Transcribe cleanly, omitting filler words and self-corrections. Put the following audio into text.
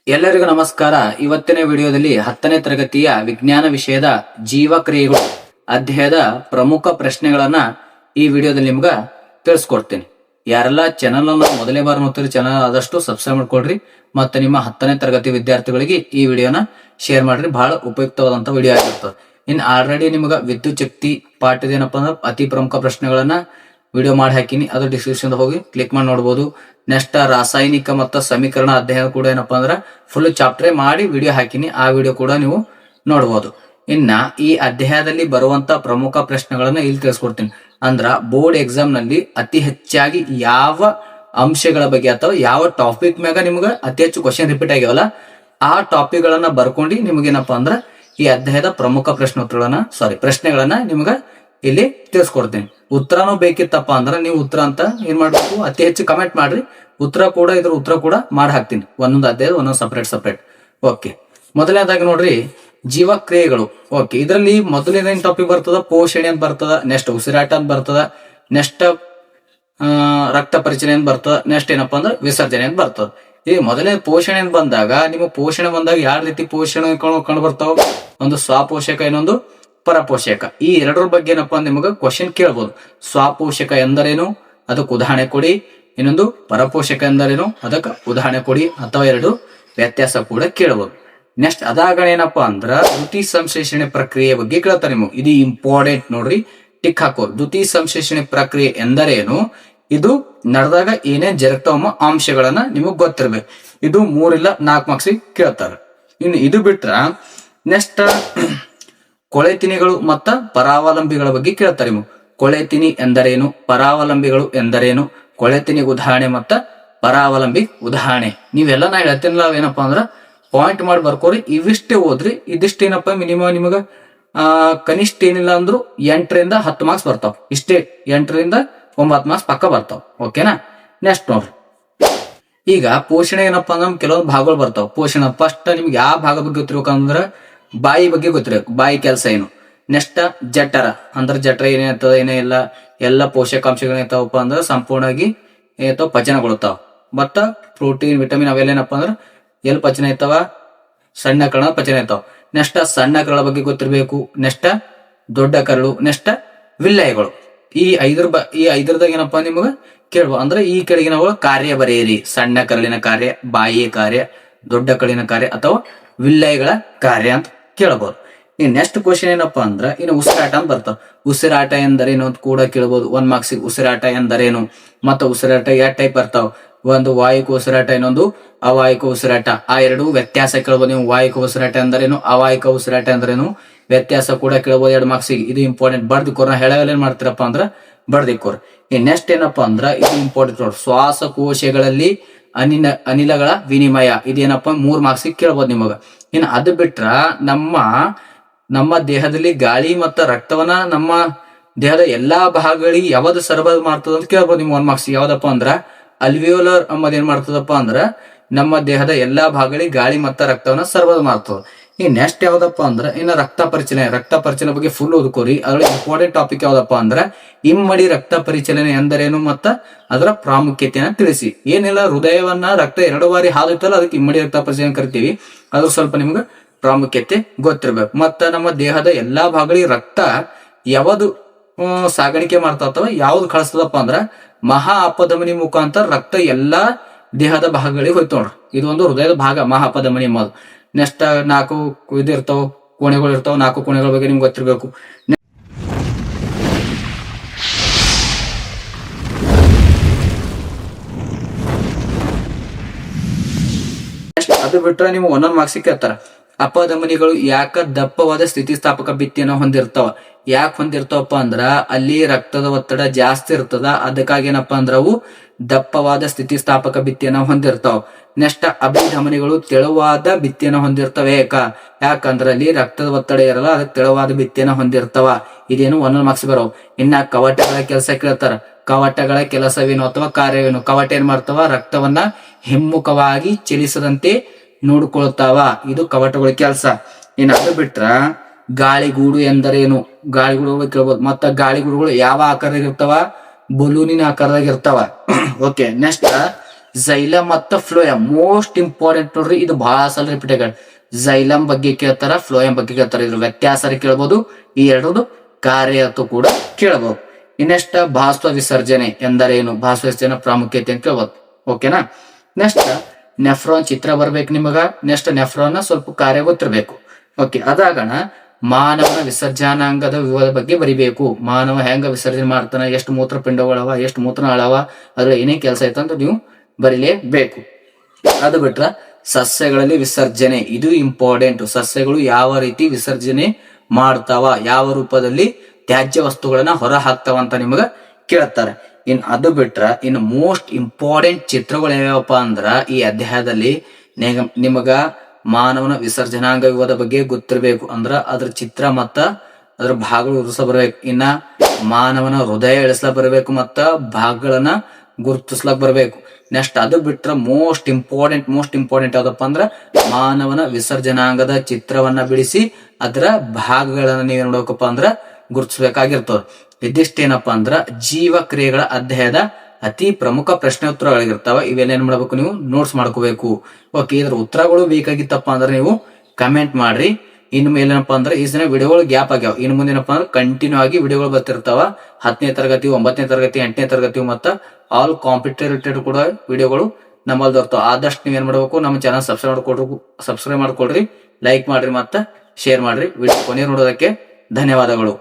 ಎಲ್ಲರಿಗೂ ನಮಸ್ಕಾರ. ಇವತ್ತಿನ ವಿಡಿಯೋದಲ್ಲಿ 10ನೇ ತರಗತಿಯ ವಿಜ್ಞಾನ ವಿಷಯದ ಜೀವಕ್ರಿಯೆಗಳು ಅಧ್ಯಾಯದ ಪ್ರಮುಖ ಪ್ರಶ್ನೆಗಳನ್ನ ಈ ವಿಡಿಯೋದಲ್ಲಿ ನಿಮ್ಗ ತಿಳಿಸ್ಕೊಡ್ತೀನಿ. ಯಾರೆಲ್ಲ ಚಾನಲ್ ಅನ್ನ ಮೊದಲೇ ಬಾರಿ ನೋಡ್ತೀರಿ ಚಾನಲ್ ಆದಷ್ಟು ಸಬ್ಸ್ಕ್ರೈಬ್ ಮಾಡ್ಕೊಳ್ರಿ. ಮತ್ತೆ ನಿಮ್ಮ 10ನೇ ತರಗತಿ ವಿದ್ಯಾರ್ಥಿಗಳಿಗೆ ಈ ವಿಡಿಯೋನ ಶೇರ್ ಮಾಡ್ರಿ. ಬಹಳ ಉಪಯುಕ್ತವಾದಂತ ವಿಡಿಯೋ ಆಗಿರ್ತದೆ. ಇನ್ ಆಲ್ರೆಡಿ ನಿಮ್ಗ ವಿದ್ಯುತ್ ಶಕ್ತಿ ಪಾಠದೇನಪ್ಪ ಅಂದ್ರೆ ಅತಿ ಪ್ರಮುಖ ಪ್ರಶ್ನೆಗಳನ್ನ ವಿಡಿಯೋ ಮಾಡಿ ಹಾಕಿನಿ. ಅದು ಡಿಸ್ಕ್ರಿಪ್ಷನ್ ಹೋಗಿ ಕ್ಲಿಕ್ ಮಾಡಿ ನೋಡಬಹುದು. ನೆಕ್ಸ್ಟ್ ರಾಸಾಯನಿಕ ಮತ್ತು ಸಮೀಕರಣ ಅಧ್ಯಯನ ಕೂಡ ಏನಪ್ಪಾ ಅಂದ್ರೆ ಫುಲ್ ಚಾಪ್ಟರ್ ಮಾಡಿ ವಿಡಿಯೋ ಹಾಕಿನಿ. ಆ ವಿಡಿಯೋ ಕೂಡ ನೀವು ನೋಡಬಹುದು. ಇನ್ನ ಈ ಅಧ್ಯಾಯದಲ್ಲಿ ಬರುವಂತ ಪ್ರಮುಖ ಪ್ರಶ್ನೆಗಳನ್ನ ಇಲ್ಲಿ ತಿಳಿಸ್ಕೊಡ್ತೀನಿ. ಅಂದ್ರ ಬೋರ್ಡ್ ಎಕ್ಸಾಮ್ ನಲ್ಲಿ ಅತಿ ಹೆಚ್ಚಾಗಿ ಯಾವ ಅಂಶಗಳ ಬಗ್ಗೆ ಅಥವಾ ಯಾವ ಟಾಪಿಕ್ ಮ್ಯಾಗ ನಿಮ್ಗ ಅತಿ ಹೆಚ್ಚು ಕ್ವಶನ್ ರಿಪೀಟ್ ಆಗ್ಯಾವಲ್ಲ ಆ ಟಾಪಿಕ್ ಗಳನ್ನ ಬರ್ಕೊಂಡು ನಿಮ್ಗೇನಪ್ಪಾ ಅಂದ್ರ ಈ ಅಧ್ಯಾಯದ ಪ್ರಮುಖ ಪ್ರಶ್ನೆಗಳನ್ನ ನಿಮ್ಗ ಇಲ್ಲಿ ತಿಳಿಸ್ಕೊಡ್ತೀನಿ. ಉತ್ತರನೂ ಬೇಕಿತ್ತಪ್ಪ ಅಂದ್ರ ನೀವು ಉತ್ತರ ಅಂತ ಏನ್ ಮಾಡ್ಬೇಕು, ಅತಿ ಹೆಚ್ಚು ಕಮೆಂಟ್ ಮಾಡ್ರಿ. ಉತ್ತರ ಕೂಡ ಮಾಡಿ ಹಾಕ್ತೀನಿ. ಒಂದೊಂದು ಅಧ್ಯಾಯ ಒಂದೊಂದು ಸಪರೇಟ್. ಓಕೆ, ಮೊದಲನೇದಾಗಿ ನೋಡ್ರಿ ಜೀವಕ್ರಿಯೆಗಳು. ಓಕೆ, ಇದರಲ್ಲಿ ಮೊದಲನೇ ಟಾಪಿಕ್ ಬರ್ತದ ಪೋಷಣೆ ಅಂತ ಬರ್ತದ, ನೆಕ್ಸ್ಟ್ ಉಸಿರಾಟ ಅಂತ ಬರ್ತದ, ನೆಕ್ಸ್ಟ್ ರಕ್ತ ಪರಿಚಲನೆ ಅಂತ ಬರ್ತದ, ನೆಕ್ಸ್ಟ್ ಏನಪ್ಪಾ ಅಂದ್ರೆ ವಿಸರ್ಜನೆ ಅಂತ ಬರ್ತದ. ಈ ಮೊದಲನೇ ಪೋಷಣೆ ಅಂತ ಬಂದಾಗ ನಿಮ್ಮ ಪೋಷಣೆ ಬಂದಾಗ ಯಾವ ರೀತಿ ಪೋಷಣೆ ಕಂಡು ಬರ್ತಾವ, ಒಂದು ಸ್ವಪೋಷಕ, ಇನ್ನೊಂದು ಪರಪೋಷಕ. ಈ ಎರಡರ ಬಗ್ಗೆ ಏನಪ್ಪಾ ನಿಮಗ ಕ್ವಶನ್ ಕೇಳಬಹುದು. ಸ್ವಪೋಷಕ ಎಂದರೇನು, ಅದಕ್ಕೆ ಉದಾಹರಣೆ ಕೊಡಿ. ಇನ್ನೊಂದು ಪರಪೋಷಕ ಎಂದರೇನು, ಅದಕ್ಕೆ ಉದಾಹರಣೆ ಕೊಡಿ. ಅಥವಾ ಎರಡು ವ್ಯತ್ಯಾಸ ಕೂಡ ಕೇಳಬಹುದು. ನೆಕ್ಸ್ಟ್ ಅದಾಗ ಏನಪ್ಪಾ ಅಂದ್ರ ದ್ಯುತಿ ಸಂಶ್ಲೇಷಣೆ ಪ್ರಕ್ರಿಯೆ ಬಗ್ಗೆ ಕೇಳ್ತಾರೆ ನಿಮಗೆ. ಇದು ಇಂಪಾರ್ಟೆಂಟ್ ನೋಡ್ರಿ, ಟಿಕ್ ಹಾಕೋ. ದ್ಯುತಿ ಸಂಶ್ಲೇಷಣೆ ಪ್ರಕ್ರಿಯೆ ಎಂದರೇನು, ಇದು ನಡೆದಾಗ ಏನೇನ್ ಜರುಗ್ತಾವ ಅಂಶಗಳನ್ನ ನಿಮಗ್ ಗೊತ್ತಿರ್ಬೇಕು. ಇದು 3 ಇಲ್ಲ 4 ಮಾರ್ಕ್ಸ್ ಕೇಳ್ತಾರ. ಇನ್ನು ಇದು ಬಿಟ್ರ ನೆಕ್ಸ್ಟ್ ಕೊಳೆತಿನಿಗಳು ಮತ್ತ ಪರಾವಲಂಬಿಗಳ ಬಗ್ಗೆ ಕೇಳ್ತಾರೆ ನಿಮಗೆ. ಕೊಳೆತಿನಿ ಎಂದರೇನು, ಪರಾವಲಂಬಿಗಳು ಎಂದರೇನು, ಕೊಳೆತಿನಿ ಉದಾಹರಣೆ ಮತ್ತ ಪರಾವಲಂಬಿ ಉದಾಹರಣೆ. ನೀವೆಲ್ಲ ನಾ ಹೇಳ್ತೀನಿಲ್ಲ ಏನಪ್ಪಾ ಅಂದ್ರ ಪಾಯಿಂಟ್ ಮಾಡಿ ಬರ್ಕೋರಿ. ಇವಿಷ್ಟೇ ಓದ್ರಿ. ಇದಿಷ್ಟೇನಪ್ಪ ಮಿನಿಮಮ್ ನಿಮಗ ಕನಿಷ್ಠ ಏನಿಲ್ಲ ಅಂದ್ರು 8ರಿಂದ 10 ಮಾರ್ಕ್ಸ್ ಬರ್ತಾವ. ಇಷ್ಟೇ 8ರಿಂದ 9 ಮಾರ್ಕ್ಸ್ ಪಕ್ಕ ಬರ್ತಾವ. ಓಕೆನಾ? ನೆಕ್ಸ್ಟ್ ನೋಡ್ರಿ, ಈಗ ಪೋಷಣೆ ಏನಪ್ಪಾ ಅಂದ್ರೆ ಕೆಲವೊಂದು ಭಾಗಗಳು ಬರ್ತಾವ. ಪೋಷಣೆ ಫಸ್ಟ್ ನಿಮ್ಗೆ ಯಾವ ಭಾಗ ಬಗ್ಗೆ ಗೊತ್ತಿರ್ಬೇಕಂದ್ರ ಬಾಯಿ ಬಗ್ಗೆ ಗೊತ್ತಿರ್ಬೇಕು. ಬಾಯಿ ಕೆಲಸ ಏನು. ನೆಕ್ಸ್ಟ್ ಜಠರ ಅಂದ್ರೆ ಜಠರ ಏನೇರ್ತದ ಏನೇ ಇಲ್ಲ, ಎಲ್ಲ ಪೋಷಕಾಂಶಗಳು ಏನಾಯ್ತಾವಪ್ಪ ಅಂದ್ರೆ ಸಂಪೂರ್ಣವಾಗಿ ಏನಾಯ್ತಾವ ಪಚನಗೊಳ್ತಾವ. ಮತ್ತ ಪ್ರೋಟೀನ್ ವಿಟಮಿನ್ ಅವೆಲ್ಲ ಏನಪ್ಪಾ ಅಂದ್ರೆ ಎಲ್ಲಿ ಪಚನ ಐತಾವ, ಸಣ್ಣ ಕರಳ ಪಚನ ಐತಾವ. ನೆಕ್ಸ್ಟ್ ಸಣ್ಣ ಕರಳ ಬಗ್ಗೆ ಗೊತ್ತಿರ್ಬೇಕು. ನೆಕ್ಸ್ಟ್ ದೊಡ್ಡ ಕರಳು, ನೆಕ್ಸ್ಟ್ ವಿಲ್ಲಯಗಳು. ಈ ಐದರದಾಗ ಏನಪ್ಪಾ ನಿಮಗ ಕೇಳುವ ಅಂದ್ರೆ ಈ ಕೆಳಗಿನವುಗಳ ಕಾರ್ಯ ಬರೆಯಿರಿ. ಸಣ್ಣ ಕರಳಿನ ಕಾರ್ಯ, ಬಾಯಿಯ ಕಾರ್ಯ, ದೊಡ್ಡ ಕರಳಿನ ಕಾರ್ಯ ಅಥವಾ ವಿಲ್ಲಯಗಳ ಕಾರ್ಯ ಅಂತ ಕೇಳಬಹುದು. ಈ ನೆಕ್ಸ್ಟ್ ಕ್ವಶನ್ ಏನಪ್ಪಾ ಅಂದ್ರ ಇನ್ನು ಉಸಿರಾಟ ಅಂತ ಬರ್ತಾವ. ಉಸಿರಾಟ ಎಂದರೇನು ಅಂತ ಕೂಡ ಕೇಳಬಹುದು 1 ಮಾರ್ಕ್ಸ್. ಉಸಿರಾಟ ಎಂದರೇನು ಮತ್ತು ಉಸಿರಾಟ ಎರಡು ಟೈಪ್ ಬರ್ತಾವ. ಒಂದು ವಾಯುಕ ಉಸಿರಾಟ, ಇನ್ನೊಂದು ಅವಾಯಿಕ ಉಸಿರಾಟ. ಆ ಎರಡು ವ್ಯತ್ಯಾಸ ಕೇಳಬಹುದು ನೀವು. ವಾಯುಕ ಉಸಿರಾಟ ಎಂದರೇನು, ಅವಾಯಿಕ ಉಸಿರಾಟ ಎಂದರೇನು, ವ್ಯತ್ಯಾಸ ಕೂಡ ಕೇಳಬಹುದು 2 ಮಾರ್ಕ್ಸ್. ಇದು ಇಂಪಾರ್ಟೆಂಟ್. ಬರ್ದಿಕೋರ್ ಹೇಳವೇಲ್ ಏನ್ ಮಾಡ್ತೀರಪ್ಪ ಅಂದ್ರ ಬರ್ದಿಕೋರ್. ಈ ನೆಕ್ಸ್ಟ್ ಏನಪ್ಪಾ ಅಂದ್ರ ಇದು ಇಂಪಾರ್ಟೆಂಟ್ ನೋಡಿ, ಶ್ವಾಸಕೋಶಗಳಲ್ಲಿ ಅನಿಲಗಳ ವಿನಿಮಯ. ಇದೇನಪ್ಪ 3 ಮಾರ್ಕ್ಸ್ ಕೇಳಬಹುದು ನಿಮಗ. ಇನ್ನು ಅದು ಬಿಟ್ರ ನಮ್ಮ ದೇಹದಲ್ಲಿ ಗಾಳಿ ಮತ್ತು ರಕ್ತವನ್ನ ನಮ್ಮ ದೇಹದ ಎಲ್ಲಾ ಭಾಗಗಳಿಗೆ ಯಾವ್ದು ಸರಬರಾಜು ಮಾಡ್ತದ ಅಂತ ಕೇಳ್ಬೋದು ನಿಮ್ಗೆ 1 ಮಾರ್ಕ್ಸ್. ಯಾವ್ದಪ್ಪ ಅಂದ್ರ ಅಲ್ವಿಯೋಲರ್ ಅನ್ನೋದು ಏನ್ ಮಾಡ್ತದಪ್ಪ ಅಂದ್ರ ನಮ್ಮ ದೇಹದ ಎಲ್ಲಾ ಭಾಗಗಳಿಗೆ ಗಾಳಿ ಮತ್ತು ರಕ್ತವನ್ನ ಸರಬರಾಜು ಮಾಡ್ತದ. ಈ ನೆಕ್ಸ್ಟ್ ಯಾವ್ದಪ್ಪ ಅಂದ್ರ ಇನ್ನು ರಕ್ತ ಪರಿಚಲನೆ ಬಗ್ಗೆ ಫುಲ್ ಓದ್ಕೋರಿ. ಅದ್ರಲ್ಲಿ ಇಂಪಾರ್ಟೆಂಟ್ ಟಾಪಿಕ್ ಯಾವ್ದಪ್ಪ ಅಂದ್ರ ಇಮ್ಮಡಿ ರಕ್ತ ಪರಿಚಲನೆ ಎಂದರೇನು ಮತ್ತ ಅದರ ಪ್ರಾಮುಖ್ಯತೆಯನ್ನ ತಿಳಿಸಿ. ಏನಿಲ್ಲ, ಹೃದಯವನ್ನ ರಕ್ತ 2 ಬಾರಿ ಹಾದುತ್ತಲ್ಲ, ಅದಕ್ಕೆ ಇಮ್ಮಡಿ ರಕ್ತ ಪರಿಚಲನೆ ಕರಿತೀವಿ. ಅದ್ರ ಸ್ವಲ್ಪ ನಿಮ್ಗೆ ಪ್ರಾಮುಖ್ಯತೆ ಗೊತ್ತಿರ್ಬೇಕು. ಮತ್ತ ನಮ್ಮ ದೇಹದ ಎಲ್ಲಾ ಭಾಗಗಳಿಗೆ ರಕ್ತ ಯಾವುದು ಸಾಗಾಣಿಕೆ ಮಾಡ್ತಾ ಅಥವಾ ಯಾವ್ದು ಕಳಿಸ್ತದಪ್ಪ ಅಂದ್ರ ಮಹಾ ಅಪಧಮನಿ ಮುಖಾಂತರ ರಕ್ತ ಎಲ್ಲಾ ದೇಹದ ಭಾಗಗಳಿಗೆ ಹೋಯ್ತು ನೋಡ್ರಿ. ಇದು ಒಂದು ಹೃದಯದ ಭಾಗ, ಮಹಾ ಅಪಧಮನಿ ಎಂಬುದು. ನೆಕ್ಸ್ಟ್ 4 ಇದಿರ್ತಾವ, ಕೋಣೆಗಳು ಇರ್ತಾವ. 4 ಕೋಣೆಗಳ ಬಗ್ಗೆ ನಿಮ್ಗೆ ಗೊತ್ತಿರ್ಬೇಕು. ಅದು ಬಿಟ್ರೆ ನೀವು 1 ಮಾರ್ಕ್ಸ್ ಕೇಳ್ತಾರ. ಅಪಧಮನಿಗಳು ಯಾಕ ದಪ್ಪವಾದ ಸ್ಥಿತಿಸ್ಥಾಪಕ ಭಿತ್ತಿಯನ್ನ ಹೊಂದಿರ್ತಾವ. ಯಾಕೆ ಹೊಂದಿರ್ತಾವಪ್ಪ ಅಂದ್ರ ಅಲ್ಲಿ ರಕ್ತದ ಒತ್ತಡ ಜಾಸ್ತಿ ಇರ್ತದ. ಅದಕ್ಕಾಗಿ ಏನಪ್ಪಾ ಅಂದ್ರ ಅವು ದಪ್ಪವಾದ ಸ್ಥಿತಿಸ್ಥಾಪಕ ಭಿತ್ತಿಯನ್ನ ಹೊಂದಿರ್ತಾವ. ನೆಕ್ಸ್ಟ್ ಅಭಿಧಮನಿಗಳು ತೆಳುವಾದ ಭಿತ್ತಿಯನ್ನ ಹೊಂದಿರ್ತವೆ. ಯಾಕಂದ್ರ ಅಲ್ಲಿ ರಕ್ತದ ಒತ್ತಡ ಇರಲ್ಲ, ಅದಕ್ಕೆ ತೆಳುವಾದ ಭಿತ್ತಿಯನ್ನ ಹೊಂದಿರ್ತಾವ. ಇದೇನು 1 ಮಾರ್ಕ್ಸ್ ಬರೋವು. ಇನ್ನ ಕವಾಟಗಳ ಕೆಲಸ ಕೇಳ್ತಾರ. ಕವಾಟಗಳ ಕೆಲಸವೇನು ಅಥವಾ ಕಾರ್ಯವೇನು. ಕವಾಟ ಏನ್ ಮಾಡ್ತಾವ, ರಕ್ತವನ್ನ ಹಿಮ್ಮುಖವಾಗಿ ಚಲಿಸದಂತೆ ನೋಡ್ಕೊಳ್ತಾವ. ಇದು ಕವಾಟಗಳ ಕೆಲಸ. ಇನ್ನು ಅದು ಬಿಟ್ರ ಗಾಳಿಗೂಡು ಎಂದರೇನು, ಗಾಳಿಗೂಡುಗಳು ಕೇಳ್ಬೋದು. ಮತ್ತ ಗಾಳಿಗೂಡುಗಳು ಯಾವ ಆಕಾರದಾಗ ಇರ್ತಾವ, ಬಲೂನಿನ ಆಕಾರದಾಗ ಇರ್ತಾವ. ಓಕೆ, ನೆಕ್ಸ್ಟ್ ಝೈಲಮ್ ಮತ್ತು ಫ್ಲೋಯಮ್ ಮೋಸ್ಟ್ ಇಂಪಾರ್ಟೆಂಟ್ ನೋಡ್ರಿ. ಇದು ಬಹಳ ಸಲ ರಿಪೀಟ್ ಆಗ ಝೈಲಮ್ ಬಗ್ಗೆ ಕೇಳ್ತಾರ, ಫ್ಲೋಯಮ್ ಬಗ್ಗೆ ಕೇಳ್ತಾರ. ಇದ್ರ ವ್ಯತ್ಯಾಸ ಕೇಳ್ಬೋದು, ಈ ಎರಡದು ಕಾರ್ಯ ಕೂಡ ಕೇಳಬಹುದು. ಇನ್ನೆಷ್ಟ ಬಾಷ್ಪ ವಿಸರ್ಜನೆ ಎಂದರೇನು, ಬಾಷ್ಪ ವಿಸರ್ಜನೆ ಪ್ರಾಮುಖ್ಯತೆ ಅಂತ ಕೇಳ್ಬೋದು. ಓಕೆನಾ. ನೆಕ್ಸ್ಟ್ ನೆಫ್ರಾನ್ ಚಿತ್ರ ಬರ್ಬೇಕು ನಿಮಗ. ನೆಕ್ಸ್ಟ್ ನೆಫ್ರಾನ್ ಸ್ವಲ್ಪ ಕಾರ್ಯ ಗೊತ್ತಿರ್ಬೇಕು. ಓಕೆ, ಅದಾಗಣ ಮಾನವನ ವಿಸರ್ಜನಾಂಗದ ವಿವರ ಬಗ್ಗೆ ಬರಿಬೇಕು. ಮಾನವ ಹೆಂಗ ವಿಸರ್ಜನೆ ಮಾಡ್ತಾನ, ಎಷ್ಟು ಮೂತ್ರಪಿಂಡಗಳವ, ಎಷ್ಟು ಮೂತ್ರನಾಳವ, ಅದ್ರ ಏನೇ ಕೆಲಸ ಐತಂತ ನೀವು ಬರಿಲೇಬೇಕು. ಅದು ಬಿಟ್ರ ಸಸ್ಯಗಳಲ್ಲಿ ವಿಸರ್ಜನೆ, ಇದು ಇಂಪಾರ್ಟೆಂಟ್. ಸಸ್ಯಗಳು ಯಾವ ರೀತಿ ವಿಸರ್ಜನೆ ಮಾಡ್ತಾವ, ಯಾವ ರೂಪದಲ್ಲಿ ತ್ಯಾಜ್ಯ ವಸ್ತುಗಳನ್ನ ಹೊರ ಹಾಕ್ತಾವ ಅಂತ ನಿಮಗ ಕೇಳ್ತಾರೆ. ಅದು ಬಿಟ್ರ ಇನ್ನು ಮೋಸ್ಟ್ ಇಂಪಾರ್ಟೆಂಟ್ ಚಿತ್ರಗಳು ಯಾವ್ಯಾವಪ್ಪ ಅಂದ್ರ ಈ ಅಧ್ಯಾಯದಲ್ಲಿ ನಿಮಗ ಮಾನವನ ವಿಸರ್ಜನಾಂಗ ವಿವಾದ ಬಗ್ಗೆ ಗೊತ್ತಿರ್ಬೇಕು. ಅಂದ್ರ ಅದ್ರ ಚಿತ್ರ ಮತ್ತ ಅದ್ರ ಭಾಗಗಳು ಉರ್ಸ ಬರ್ಬೇಕು. ಇನ್ನ ಮಾನವನ ಹೃದಯ ಇಳಿಸ್ಲಾಕ್ ಬರ್ಬೇಕು, ಮತ್ತ ಭಾಗಗಳನ್ನ ಗುರುತಿಸ್ಲಾಕ್ ಬರ್ಬೇಕು. ನೆಕ್ಸ್ಟ್ ಅದು ಬಿಟ್ರ ಮೋಸ್ಟ್ ಇಂಪಾರ್ಟೆಂಟ್ ಯಾವ್ದಪ್ಪ ಅಂದ್ರ ಮಾನವನ ವಿಸರ್ಜನಾಂಗದ ಚಿತ್ರವನ್ನ ಬಿಡಿಸಿ ಅದರ ಭಾಗಗಳನ್ನ ನೀವ್ ನೋಡಬೇಕಪ್ಪ ಅಂದ್ರ ಗುರುತಿಸ್ಬೇಕಾಗಿರ್ತದ. ಇದಿಷ್ಟೇನಪ್ಪ ಅಂದ್ರ ಜೀವಕ್ರಿಯೆಗಳ ಅಧ್ಯಾಯದ ಅತಿ ಪ್ರಮುಖ ಪ್ರಶ್ನೆ ಉತ್ತರಗಳಿರ್ತಾವ. ಇವೆಲ್ಲ ಏನ್ ಮಾಡ್ಬೇಕು, ನೀವು ನೋಟ್ಸ್ ಮಾಡ್ಕೋಬೇಕು. ಓಕೆ, ಇದ್ರ ಉತ್ತರಗಳು ಬೇಕಾಗಿತ್ತಪ್ಪ ಅಂದ್ರೆ ನೀವು ಕಮೆಂಟ್ ಮಾಡ್ರಿ. ಇನ್ನು ಮೇಲೇನಪ್ಪ ಅಂದ್ರೆ ಈ ದಿನ ವಿಡಿಯೋಗಳು ಗ್ಯಾಪ್ ಆಗ್ಯಾವ. ಇನ್ನು ಮುಂದೆ ಏನಪ್ಪಾ ಅಂದ್ರೆ ಕಂಟಿನ್ಯೂ ಆಗಿ ವಿಡಿಯೋಗಳು ಬರ್ತಿರ್ತಾವ. 10ನೇ ತರಗತಿ, 9ನೇ ತರಗತಿ, 8ನೇ ತರಗತಿ ಮತ್ತ ಆಲ್ ಕಾಂಪಿಟೇಟಿವ್ ಕೂಡ ವಿಡಿಯೋಗಳು ನಮ್ಮಲ್ಲಿ ಬರ್ತಾವ. ಆದಷ್ಟು ನೀವ್ ಏನ್ ಮಾಡ್ಬೇಕು, ನಮ್ಮ ಚಾನಲ್ ಸಬ್ಸ್ಕ್ರೈಬ್ ಮಾಡ್ಕೊಳ್ರಿ, ಲೈಕ್ ಮಾಡ್ರಿ, ಮತ್ತ ಶೇರ್ ಮಾಡ್ರಿ. ವಿಡಿಯೋ ಕೊನೆ ನೋಡೋದಕ್ಕೆ ಧನ್ಯವಾದಗಳು.